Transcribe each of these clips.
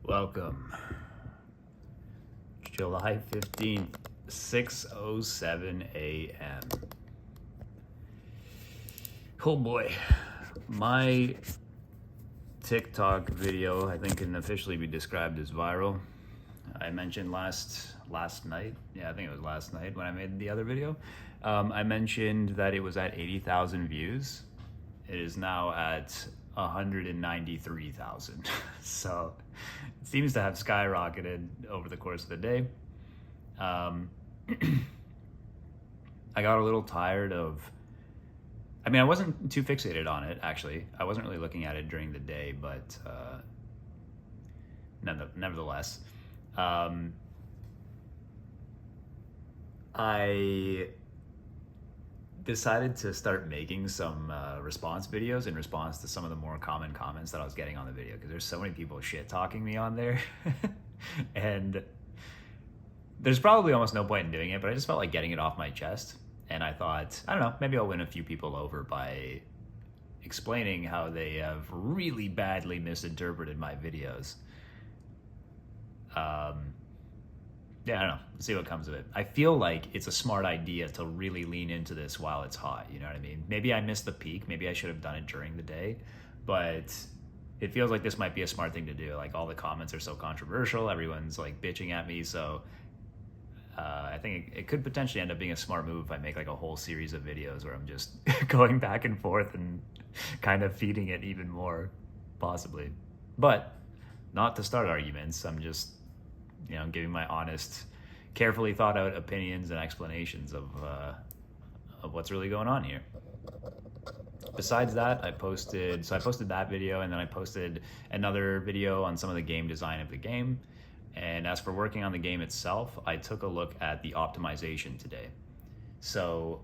Welcome. July 15th, 6:07 a.m. Oh boy. My TikTok video, I think, can officially be described as viral. I mentioned last night. Yeah, I think it was last night when I made the other video. I mentioned that it was at 80,000 views. It is now at 193,000. So it seems to have skyrocketed over the course of the day. I got a little tired of. I wasn't too fixated on it, actually. I wasn't really looking at it during the day, but nevertheless, I decided to start making some response videos in response to some of the more common comments that I was getting on the video, because there's so many people shit talking me on there. And there's probably almost no point in doing it, but I just felt like getting it off my chest. And I thought, I don't know, maybe I'll win a few people over by explaining how they have really badly misinterpreted my videos. Yeah, I don't know. Let's see what comes of it. I feel like it's a smart idea to really lean into this while it's hot. You know what I mean? Maybe I missed the peak. Maybe I should have done it during the day. But it feels like this might be a smart thing to do. Like, all the comments are so controversial. Everyone's like bitching at me. So I think it could potentially end up being a smart move if I make like a whole series of videos where I'm just going back and forth and kind of feeding it even more, possibly. But not to start arguments. I'm just, giving my honest, carefully thought out opinions and explanations of what's really going on here. Besides that, I posted that video, and then I posted another video on some of the game design of the game. And as for working on the game itself, I took a look at the optimization today. So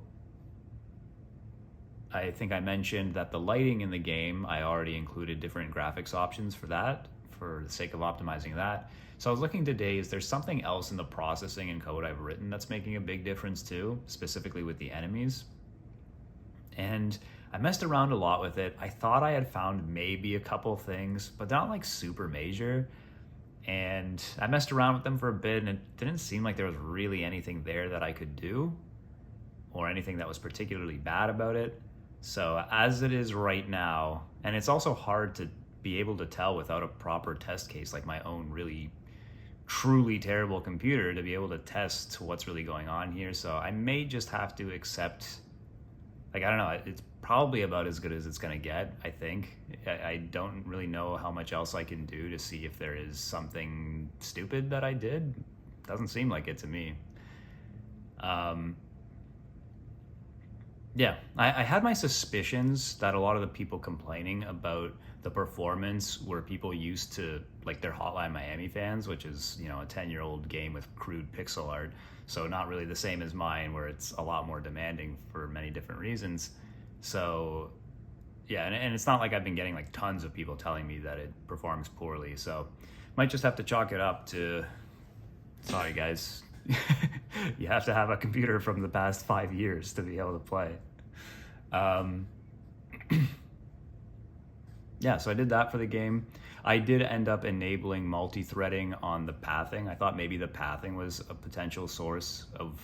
I think I mentioned that the lighting in the game, I already included different graphics options for that, for the sake of optimizing that. So I was looking today, is there something else in the processing and code I've written that's making a big difference too, specifically with the enemies? And I messed around a lot with it. I thought I had found maybe a couple things, but not like super major. And I messed around with them for a bit, and it didn't seem like there was really anything there that I could do, or anything that was particularly bad about it. So as it is right now, and it's also hard to be able to tell without a proper test case, like my own really truly terrible computer, to be able to test what's really going on here. So I may just have to accept, I don't know, it's probably about as good as it's gonna get, I think. I don't really know how much else I can do to see if there is something stupid that I did. Doesn't seem like it to me. Yeah, I had my suspicions that a lot of the people complaining about the performance were people used to like their Hotline Miami fans, which is, a 10-year-old game with crude pixel art. So not really the same as mine, where it's a lot more demanding for many different reasons. So yeah, and it's not like I've been getting like tons of people telling me that it performs poorly. So might just have to chalk it up to, sorry guys, you have to have a computer from the past 5 years to be able to play. Yeah, so I did that for the game. I did end up enabling multi-threading on the pathing. I thought maybe the pathing was a potential source of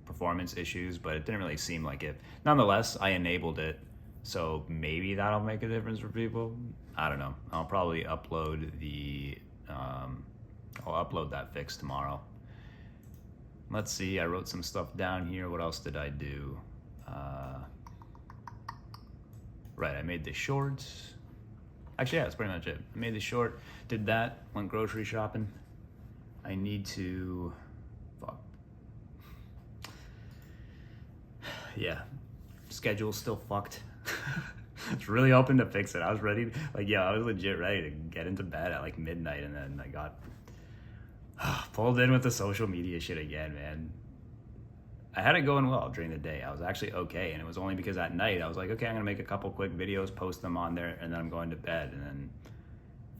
performance issues, but it didn't really seem like it. Nonetheless, I enabled it, so maybe that'll make a difference for people. I don't know. I'll probably upload I'll upload that fix tomorrow. Let's see, I wrote some stuff down here. What else did I do? Right, I made the shorts. Actually, yeah, that's pretty much it. I made the short, did that, went grocery shopping. I need to, fuck. Yeah, schedule's still fucked. It's really hoping to fix it. I was ready, I was legit ready to get into bed at like midnight, and then I got pulled in with the social media shit again, man. I had it going well during the day. I was actually okay, and it was only because at night I was like, okay, I'm gonna make a couple quick videos, post them on there, and then I'm going to bed. And then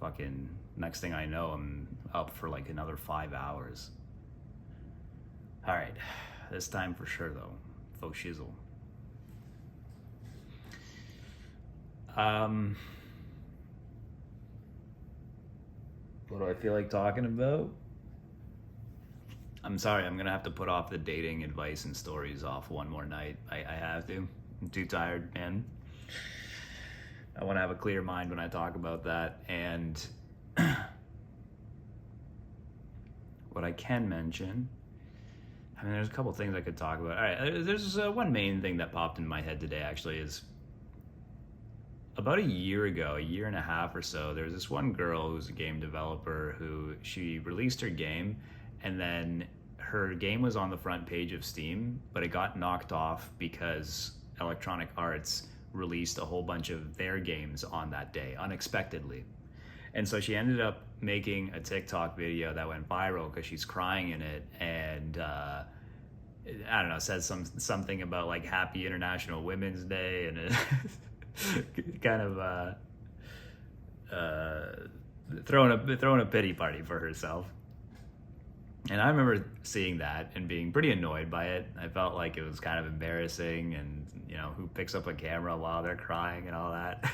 fucking next thing I know, I'm up for like another 5 hours. All right, this time for sure though, faux shizzle. What do I feel like talking about? I'm sorry, I'm gonna have to put off the dating advice and stories off one more night. I have to. I'm too tired, man. I want to have a clear mind when I talk about that. And what I can mention, I mean, there's a couple things I could talk about. All right, there's one main thing that popped in my head today, actually, is about a year ago, a year and a half or so, there was this one girl who's a game developer who she released her game, and then her game was on the front page of Steam, but it got knocked off because Electronic Arts released a whole bunch of their games on that day unexpectedly. And so she ended up making a TikTok video that went viral because she's crying in it, and I don't know, says something about like Happy International Women's Day, and it kind of throwing a pity party for herself. And I remember seeing that and being pretty annoyed by it. I felt like it was kind of embarrassing, and you know, who picks up a camera while they're crying and all that.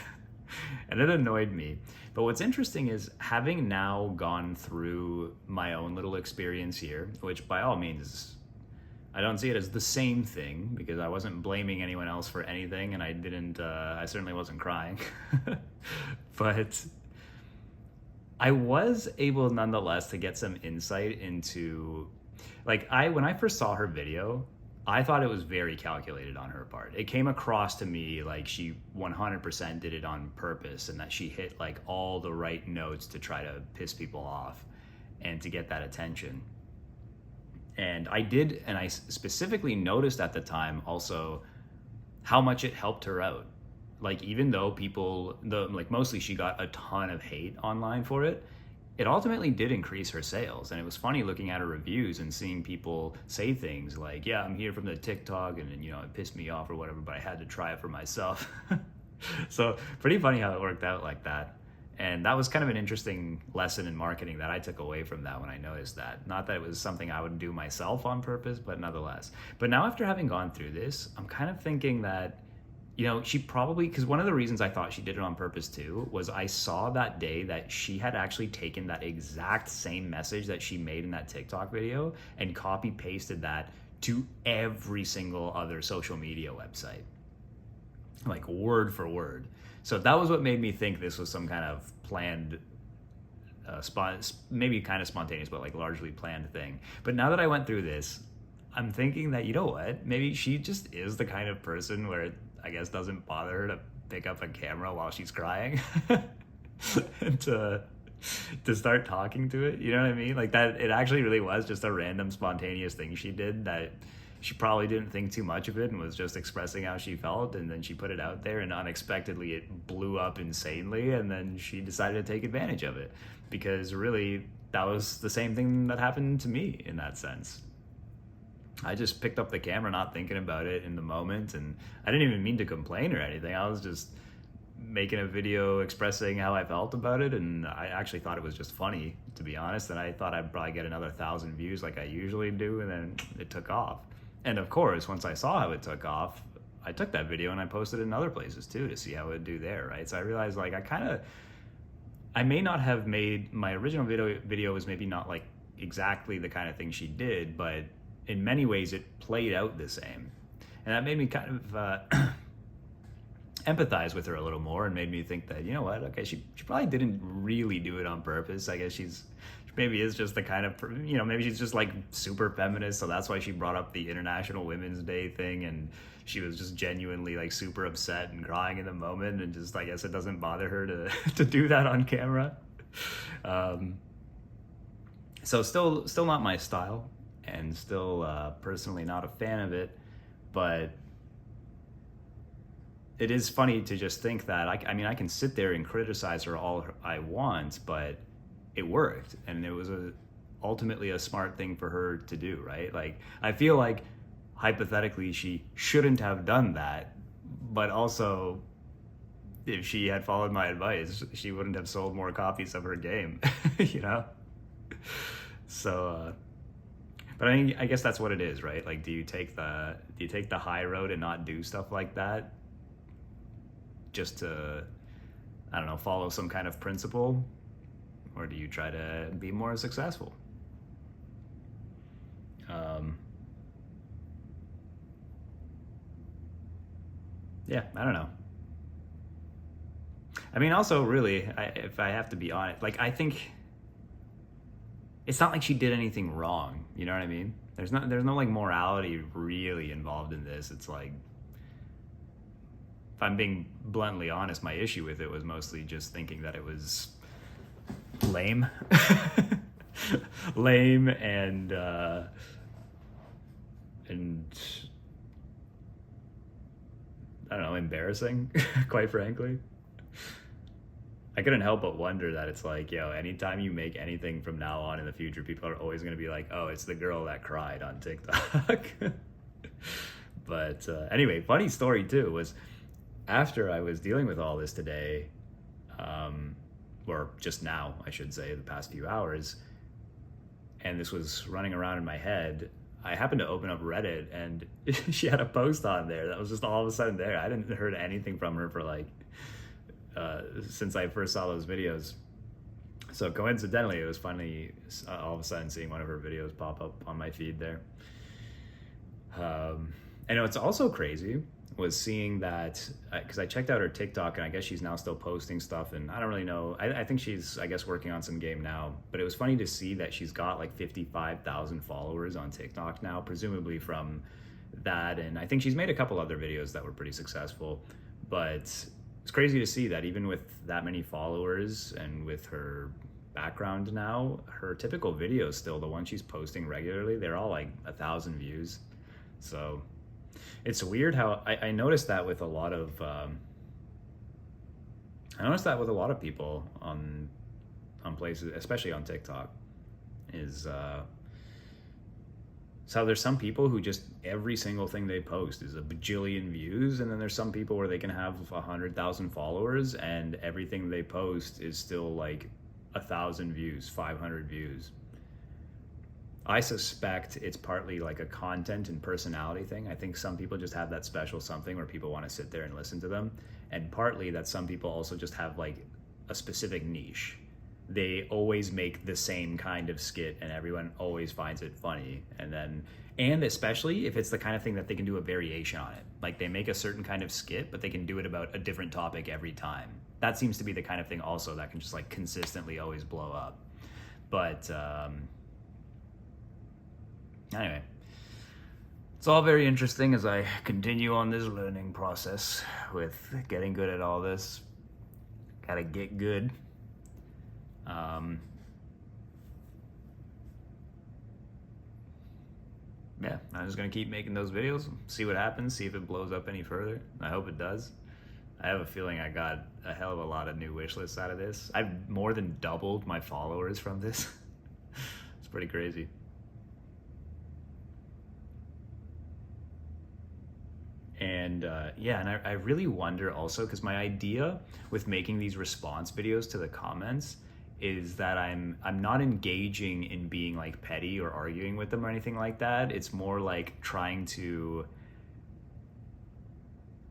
And it annoyed me. But what's interesting is, having now gone through my own little experience here, which by all means, I don't see it as the same thing, because I wasn't blaming anyone else for anything, and I certainly wasn't crying. But I was able nonetheless to get some insight into, like, when I first saw her video, I thought it was very calculated on her part. It came across to me like she 100% did it on purpose, and that she hit like all the right notes to try to piss people off and to get that attention. And I specifically noticed at the time also how much it helped her out. Like, even though mostly she got a ton of hate online for it, it ultimately did increase her sales. And it was funny looking at her reviews and seeing people say things like, yeah, I'm here from the TikTok, and you know, it pissed me off or whatever, but I had to try it for myself. So pretty funny how it worked out like that. And that was kind of an interesting lesson in marketing that I took away from that when I noticed that. Not that it was something I would do myself on purpose, but nonetheless. But now, after having gone through this, I'm kind of thinking that, you know, she probably, because one of the reasons I thought she did it on purpose too was I saw that day that she had actually taken that exact same message that she made in that TikTok video and copy pasted that to every single other social media website, like word for word. So that was what made me think this was some kind of planned, maybe kind of spontaneous, but like largely planned thing. But now that I went through this, I'm thinking that, you know what, maybe she just is the kind of person where it, I guess, doesn't bother her to pick up a camera while she's crying and to start talking to it. You know what I mean? Like, that it actually really was just a random spontaneous thing she did, that she probably didn't think too much of it and was just expressing how she felt, and then she put it out there, and unexpectedly it blew up insanely, and then she decided to take advantage of it, because really that was the same thing that happened to me in that sense. I just picked up the camera not thinking about it in the moment, and I didn't even mean to complain or anything. I was just making a video expressing how I felt about it, and I actually thought it was just funny, to be honest, and I thought I'd probably get another 1,000 views like I usually do, and then it took off. And of course, once I saw how it took off, I took that video and I posted it in other places too to see how it would do there, right? So I realized, like, I may not have made, my original video was maybe not like exactly the kind of thing she did, but in many ways it played out the same. And that made me kind of empathize with her a little more, and made me think that, you know what, okay, she probably didn't really do it on purpose. I guess she maybe is just the kind of, you know, maybe she's just like super feminist, so that's why she brought up the International Women's Day thing, and she was just genuinely like super upset and crying in the moment, and just, I guess it doesn't bother her to do that on camera. So still not my style, and still personally not a fan of it, but it is funny to just think that, I mean, I can sit there and criticize her all I want, but it worked, and it was ultimately a smart thing for her to do, right? Like, I feel like hypothetically she shouldn't have done that, but also if she had followed my advice, she wouldn't have sold more copies of her game, you know? So, but I mean, I guess that's what it is, right? Like, do you take the high road and not do stuff like that just to, I don't know, follow some kind of principle? or do you try to be more successful? Yeah, I don't know. I mean, also, really, if I have to be honest, like, I think it's not like she did anything wrong. You know what I mean? There's no like morality really involved in this. It's like, if I'm being bluntly honest, my issue with it was mostly just thinking that it was lame, lame, and I don't know, embarrassing, quite frankly. I couldn't help but wonder that it's like, yo, anytime you make anything from now on in the future, people are always going to be like, oh, it's the girl that cried on TikTok. But anyway, funny story too was after I was dealing with all this today, or just now, I should say, the past few hours, and this was running around in my head, I happened to open up Reddit, and she had a post on there that was just all of a sudden there. I didn't heard anything from her for like since I first saw those videos. So coincidentally, it was funny all of a sudden seeing one of her videos pop up on my feed there. And what's also crazy was seeing that, because I checked out her TikTok, and I guess she's now still posting stuff, and I don't really know. I think she's, I guess, working on some game now. But it was funny to see that she's got like 55,000 followers on TikTok now, presumably from that. And I think she's made a couple other videos that were pretty successful. But it's crazy to see that even with that many followers and with her background now, her typical videos still, the ones she's posting regularly, they're all like 1,000 views. So it's weird how I noticed that with a lot of people on places, especially on TikTok, is so there's some people who just every single thing they post is a bajillion views, and then there's some people where they can have 100,000 followers and everything they post is still like 1,000 views, 500 views. I suspect it's partly like a content and personality thing. I think some people just have that special something where people want to sit there and listen to them. And partly that some people also just have like a specific niche. They always make the same kind of skit and everyone always finds it funny. And especially if it's the kind of thing that they can do a variation on it. Like they make a certain kind of skit, but they can do it about a different topic every time. That seems to be the kind of thing also that can just like consistently always blow up. But, anyway, it's all very interesting as I continue on this learning process with getting good at all this. Gotta get good. Yeah, I'm just gonna keep making those videos, see what happens, see if it blows up any further. I hope it does. I have a feeling I got a hell of a lot of new wish lists out of this. I've more than doubled my followers from this. It's pretty crazy. And and I really wonder also, because my idea with making these response videos to the comments is that I'm not engaging in being like petty or arguing with them or anything like that. It's more like trying to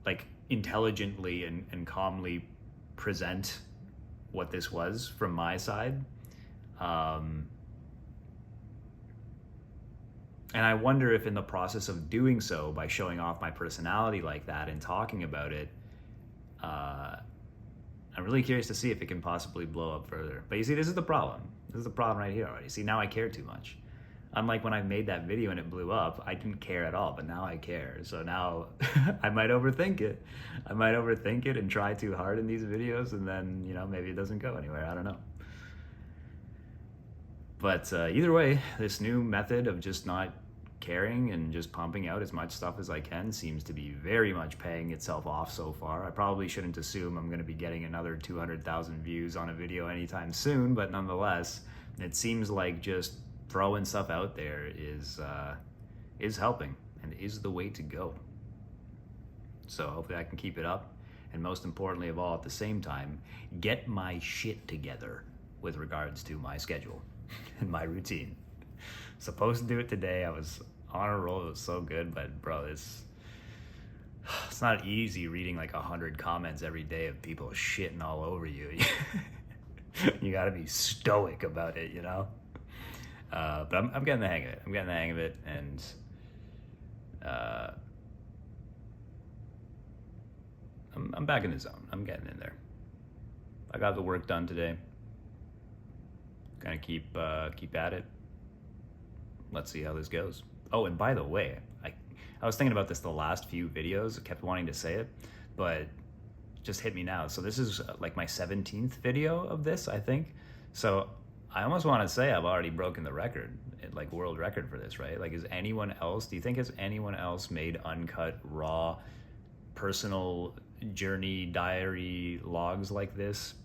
like intelligently and calmly present what this was from my side. And I wonder if in the process of doing so, by showing off my personality like that and talking about it, I'm really curious to see if it can possibly blow up further. But you see, this is the problem. This is the problem right here already. See, now I care too much. Unlike when I made that video and it blew up, I didn't care at all, but now I care. So now I might overthink it. I might overthink it and try too hard in these videos, and then, you know, maybe it doesn't go anywhere. I don't know. But either way, this new method of just not caring and just pumping out as much stuff as I can seems to be very much paying itself off so far. I probably shouldn't assume I'm going to be getting another 200,000 views on a video anytime soon, but nonetheless, it seems like just throwing stuff out there is helping and is the way to go. So hopefully I can keep it up, and most importantly of all, at the same time, get my shit together with regards to my schedule and my routine. Supposed to do it today. I was on a roll. It was so good, but bro, it's not easy reading like 100 comments every day of people shitting all over you. You got to be stoic about it, you know. But I'm getting the hang of it. I'm getting the hang of it, and uh, I'm back in the zone. I'm getting in there. I got the work done today. Gonna keep at it. Let's see how this goes. Oh, and by the way, I was thinking about this the last few videos. I kept wanting to say it, but it just hit me now. So this is like my 17th video of this, I think. So I almost want to say I've already broken the record, like world record for this, right? Like, is anyone else? Do you think has anyone else made uncut, raw, personal journey diary logs like this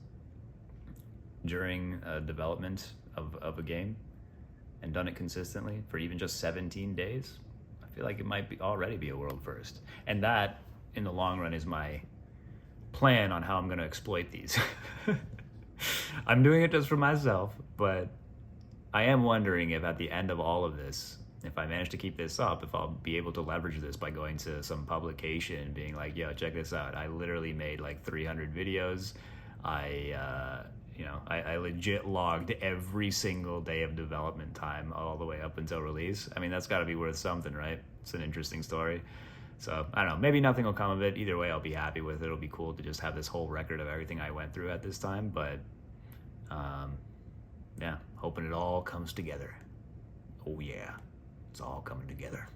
during development of a game and done it consistently for even just 17 days? I feel like it might be already be a world first. And that, in the long run, is my plan on how I'm going to exploit these. I'm doing it just for myself, but I am wondering if at the end of all of this, if I manage to keep this up, if I'll be able to leverage this by going to some publication and being like, yo, check this out. I literally made like 300 videos. I legit logged every single day of development time all the way up until release. I mean, that's got to be worth something, right? It's an interesting story. So I don't know, maybe nothing will come of it. Either way, I'll be happy with it. It'll be cool to just have this whole record of everything I went through at this time. But yeah, hoping it all comes together. Oh yeah, it's all coming together.